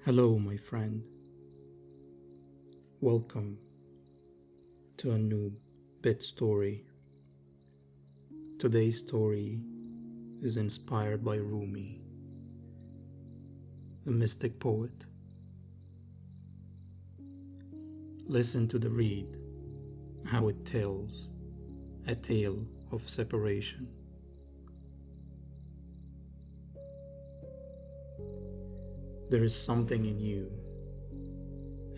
Hello, my friend. Welcome to a new bit story. Today's story is inspired by Rumi, the mystic poet. Listen to the reed, how it tells a tale of separation. There is something in you,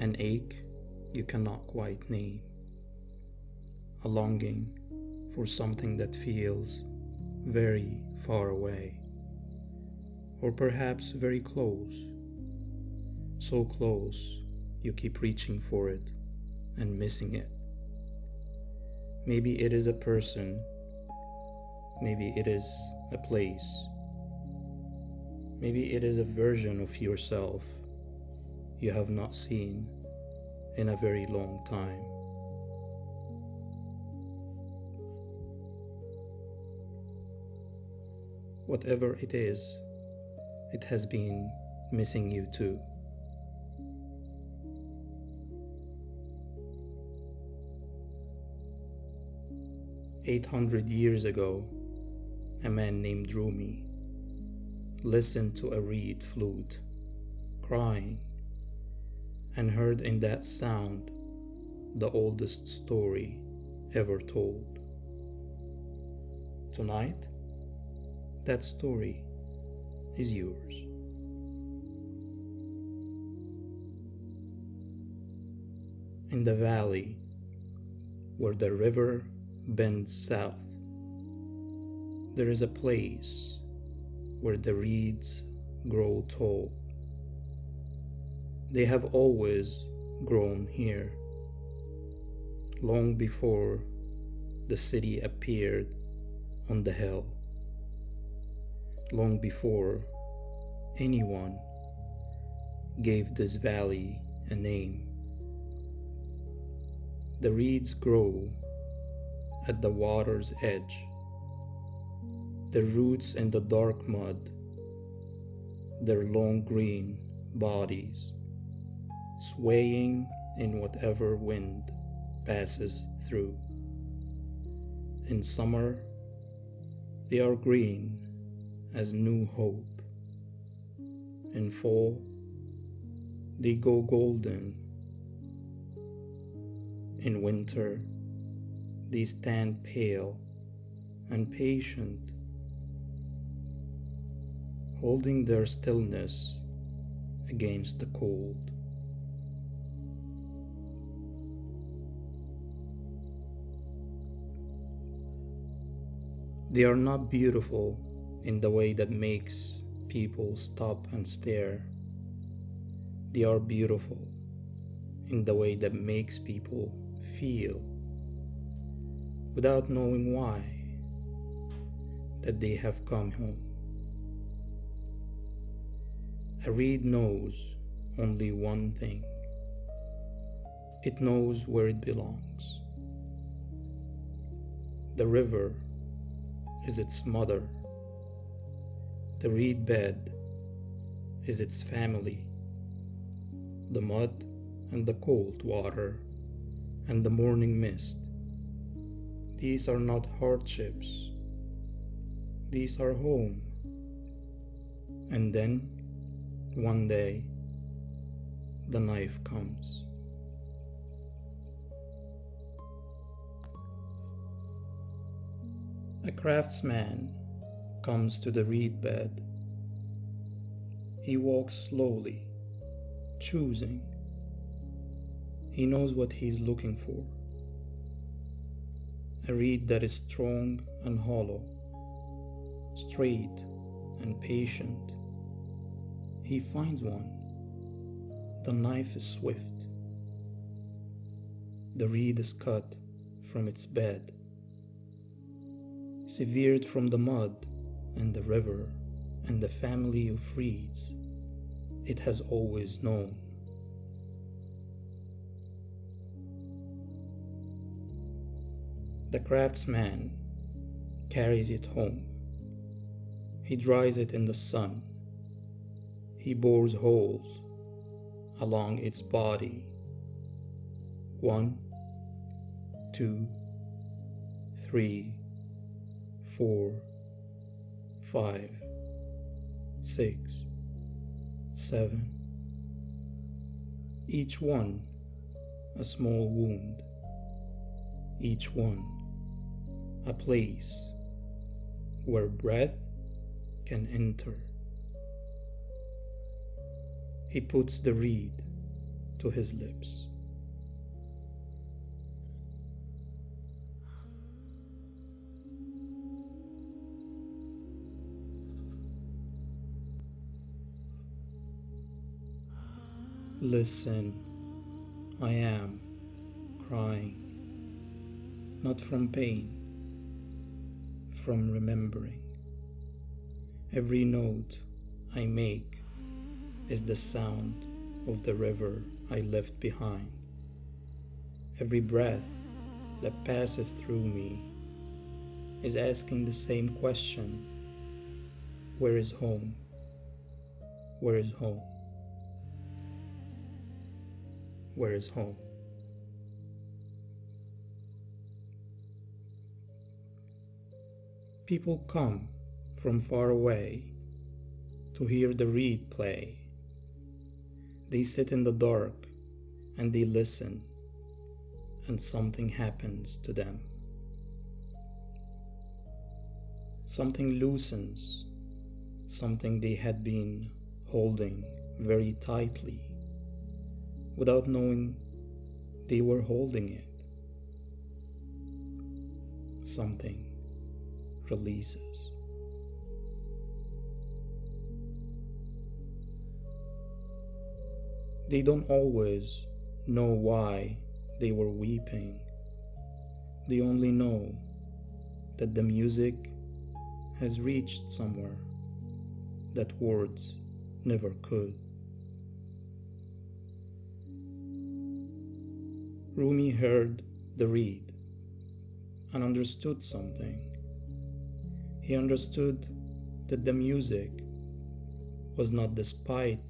an ache you cannot quite name, a longing for something that feels very far away, or perhaps very close, so close you keep reaching for it and missing it. Maybe it is a person, maybe it is a place, maybe it is a version of yourself you have not seen in a very long time. Whatever it is, it has been missing you too. "800 years ago, a man named Rumi listened to a reed flute crying and heard in that sound the oldest story ever told. Tonight, that story is yours. In the valley where the river bends south, there is a place where the reeds grow tall. They have always grown here, long before the city appeared on the hill, long before anyone gave this valley a name. The reeds grow at the water's edge, their roots in the dark mud, their long green bodies swaying in whatever wind passes through. In summer, they are green as new hope. In fall, they go golden. In winter, they stand pale and patient, holding their stillness against the cold. They are not beautiful in the way that makes people stop and stare. They are beautiful in the way that makes people feel, without knowing why, that they have come home. A reed knows only one thing. It knows where it belongs. The river is its mother. The reed bed is its family. The mud and the cold water and the morning mist, these are not hardships. These are home. And then, one day, the knife comes. A craftsman comes to the reed bed. He walks slowly, choosing. He knows what he's looking for. A reed that is strong and hollow, straight and patient. He finds one. The knife is swift. The reed is cut from its bed, severed from the mud and the river and the family of reeds it has always known. The craftsman carries it home. He dries it in the sun. He bores holes along its body. 1, 2, 3, 4, 5, 6, 7. Each one a small wound, each one a place where breath can enter. He puts the reed to his lips. Listen, I am crying, not from pain, from remembering. Every note I make is the sound of the river I left behind. Every breath that passes through me is asking the same question. Where is home? Where is home? Where is home? People come from far away to hear the reed play. They sit in the dark and they listen, and something happens to them. Something loosens, something they had been holding very tightly, without knowing they were holding it. Something releases. They don't always know why they were weeping. They only know that the music has reached somewhere that words never could. Rumi heard the reed and understood something. He understood that the music was not despite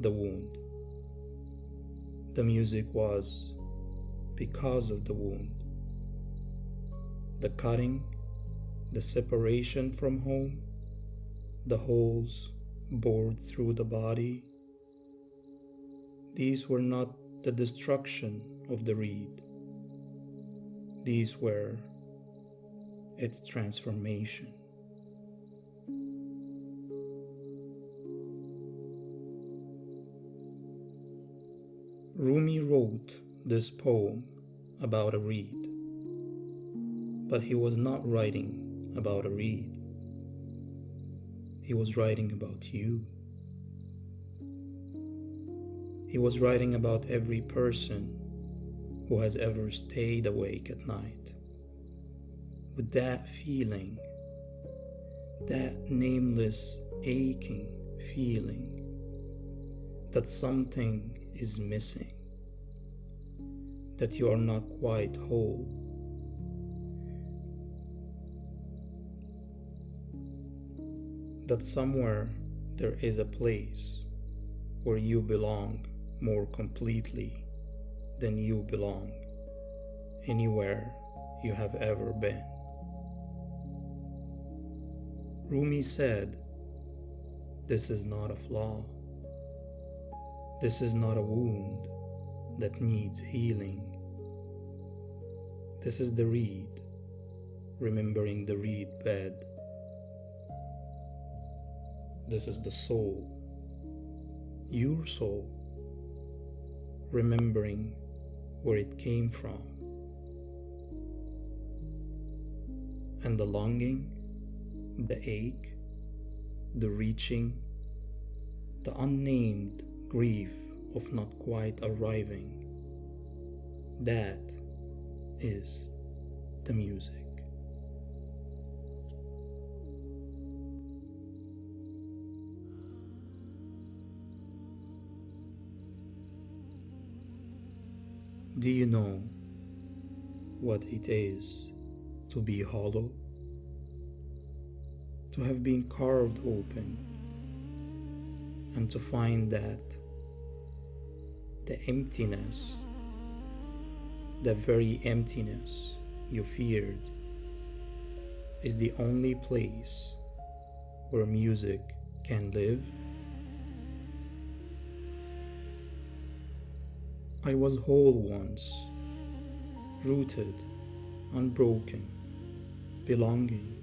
the wound. The music was because of the wound. The cutting, the separation from home, the holes bored through the body. These were not the destruction of the reed. These were its transformation. Rumi wrote this poem about a reed, but he was not writing about a reed. He was writing about you. He was writing about every person who has ever stayed awake at night with that feeling, that nameless aching feeling that something is missing, that you are not quite whole. That somewhere there is a place where you belong more completely than you belong anywhere you have ever been. Rumi said, "This is not a flaw. This is not a wound that needs healing. This is the reed, remembering the reed bed. This is the soul, your soul, remembering where it came from. And the longing, the ache, the reaching, the unnamed grief of not quite arriving, that is the music." Do you know what it is to be hollow? To have been carved open and to find that The emptiness, the very emptiness you feared, is the only place where music can live. I was whole once, rooted, unbroken, belonging,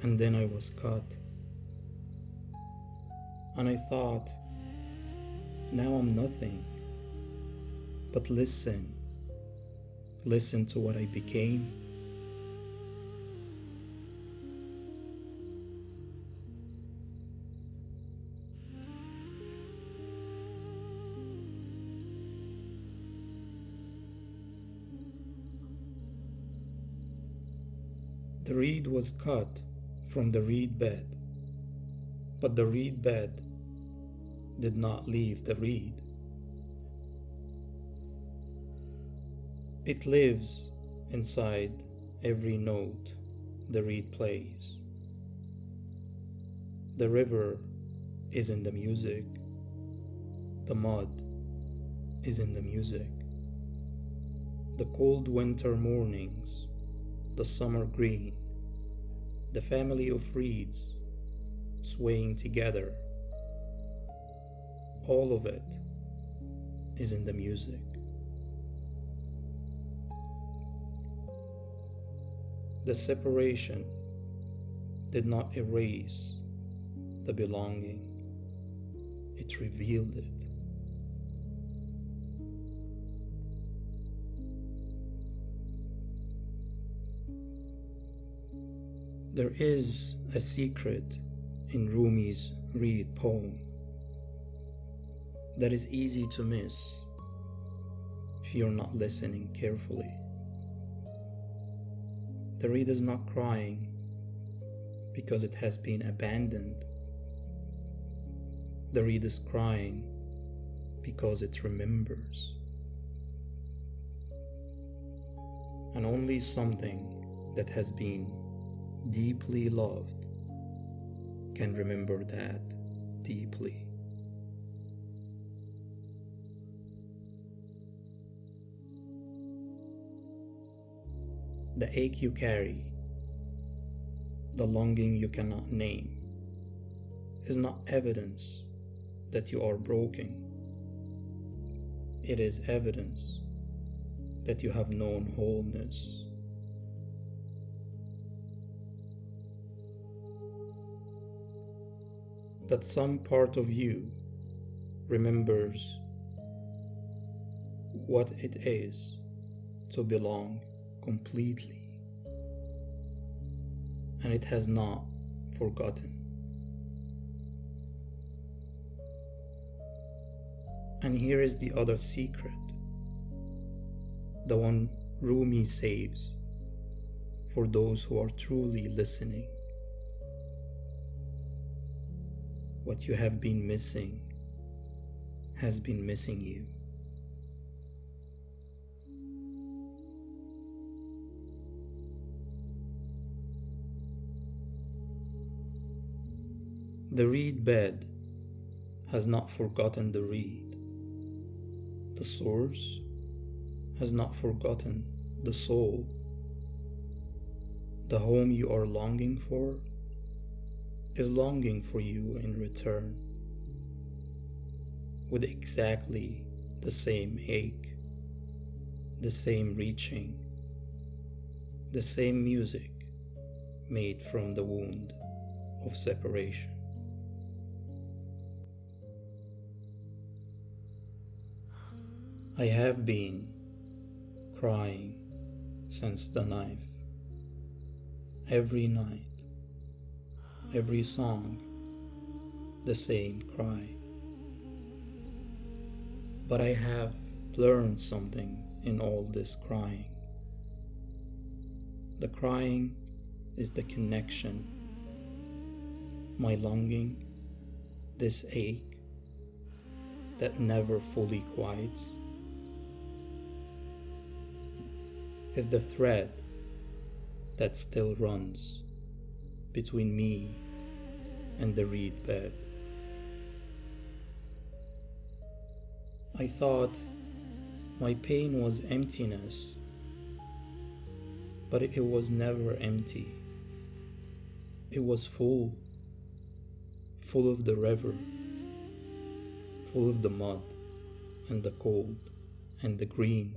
and then I was cut. And I thought, now I'm nothing. But listen to what I became. The reed was cut from the reed bed, but the reed bed did not leave the reed. It lives inside every note the reed plays. The river is in the music. The mud is in the music. The cold winter mornings, the summer green, the family of reeds swaying together, all of it is in the music. The separation did not erase the belonging, it revealed it. There is a secret in Rumi's reed poem that is easy to miss if you're not listening carefully. The reed is not crying because it has been abandoned. The reed is crying because it remembers. And only something that has been deeply loved can remember that deeply. The ache you carry, the longing you cannot name, is not evidence that you are broken. It is evidence that you have known wholeness. That some part of you remembers what it is to belong completely, and it has not forgotten. And here is the other secret, the one Rumi saves for those who are truly listening. What you have been missing has been missing you. The reed bed has not forgotten the reed. The source has not forgotten the soul. The home you are longing for is longing for you in return, with exactly the same ache, the same reaching, the same music made from the wound of separation. I have been crying since the knife. Every night, every song, the same cry. But I have learned something in all this crying. The crying is the connection. My longing, this ache that never fully quiets, is the thread that still runs between me and the reed bed. I thought my pain was emptiness, but it was never empty. It was full of the river, full of the mud and the cold and the green,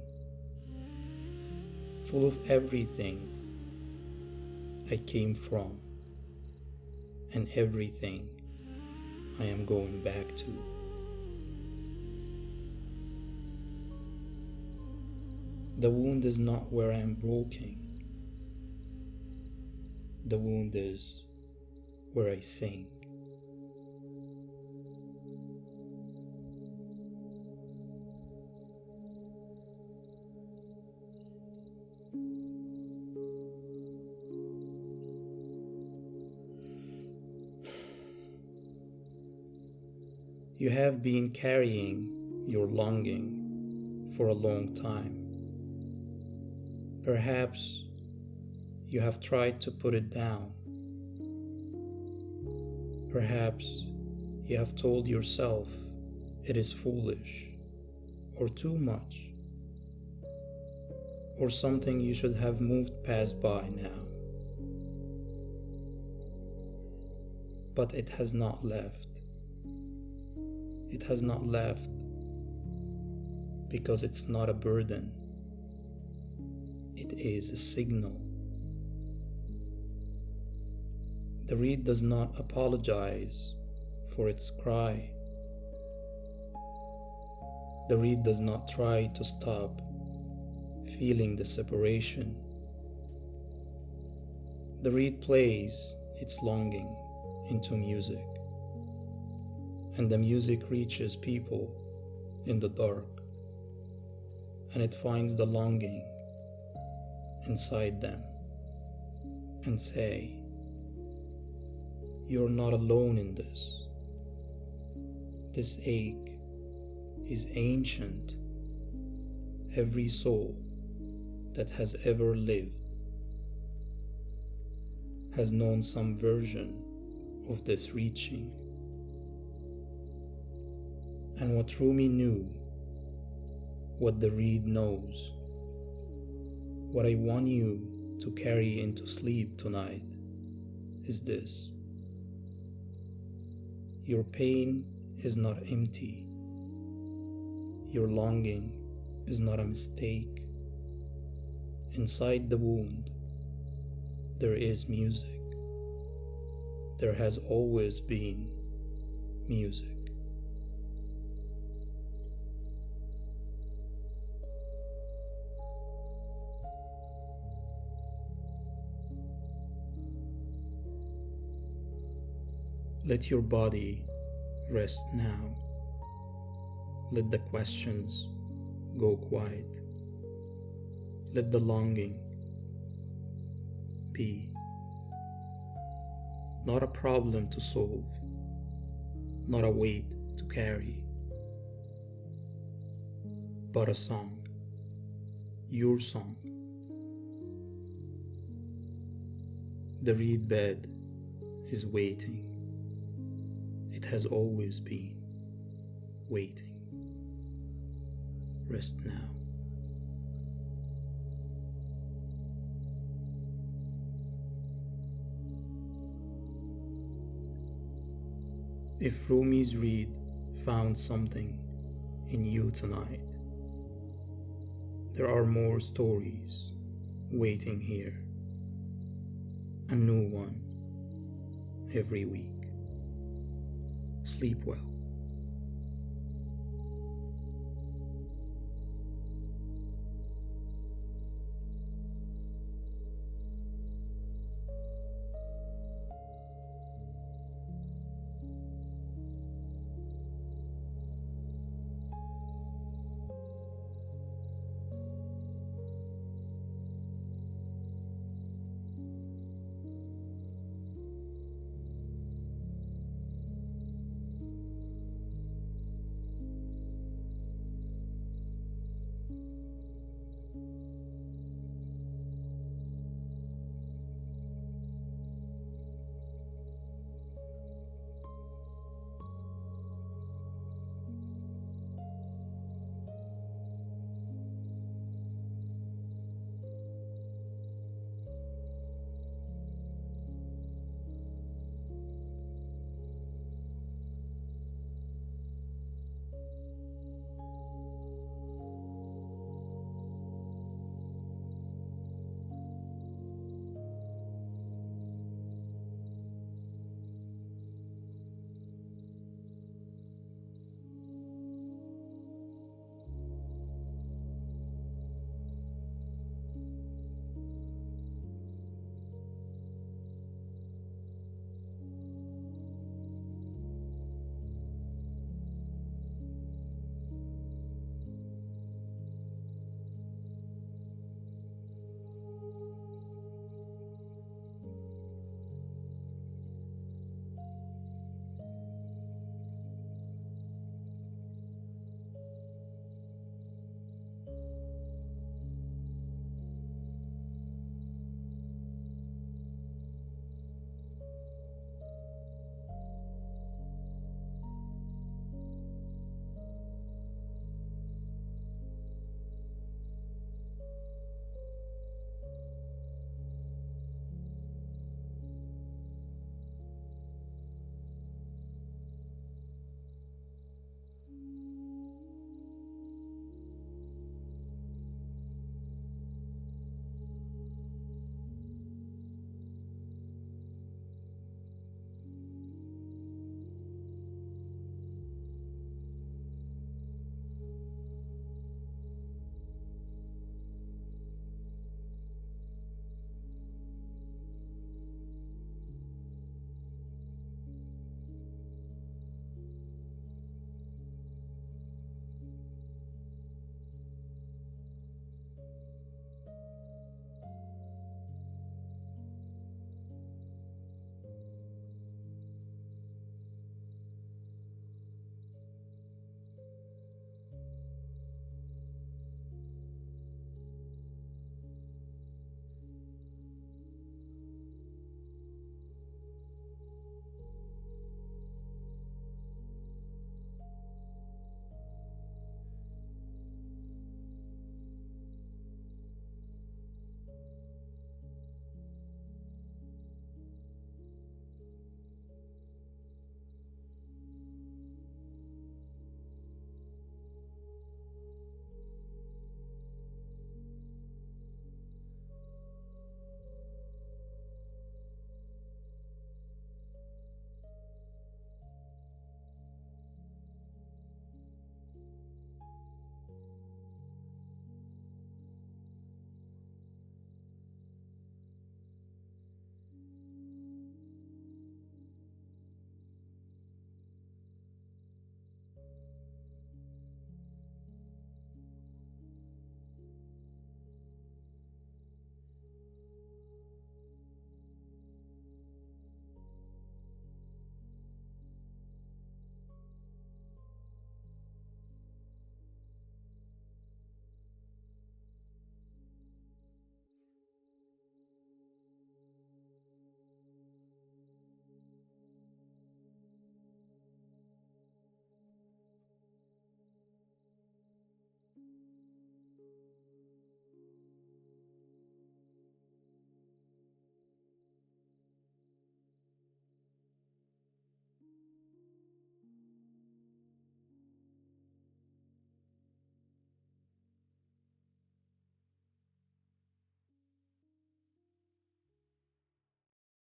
full of everything I came from and everything I am going back to. The wound is not where I am broken. The wound is where I sing. You have been carrying your longing for a long time. Perhaps you have tried to put it down. Perhaps you have told yourself it is foolish or too much or something you should have moved past by now. But it has not left. It has not left because it's not a burden. It is a signal. The reed does not apologize for its cry. The reed does not try to stop feeling the separation. The reed plays its longing into music, and the music reaches people in the dark, and it finds the longing inside them and say, "You're not alone in this. This ache is ancient. Every soul that has ever lived has known some version of this reaching." And what Rumi knew, what the reed knows, what I want you to carry into sleep tonight is this: your pain is not empty. Your longing is not a mistake. Inside the wound, there is music. There has always been music. Let your body rest now. Let the questions go quiet. Let the longing be not a problem to solve, not a weight to carry, but a song, your song. The reed bed is waiting. It has always been waiting. Rest now. If Rumi's reed found something in you tonight, there are more stories waiting here. A new one every week. Sleep well.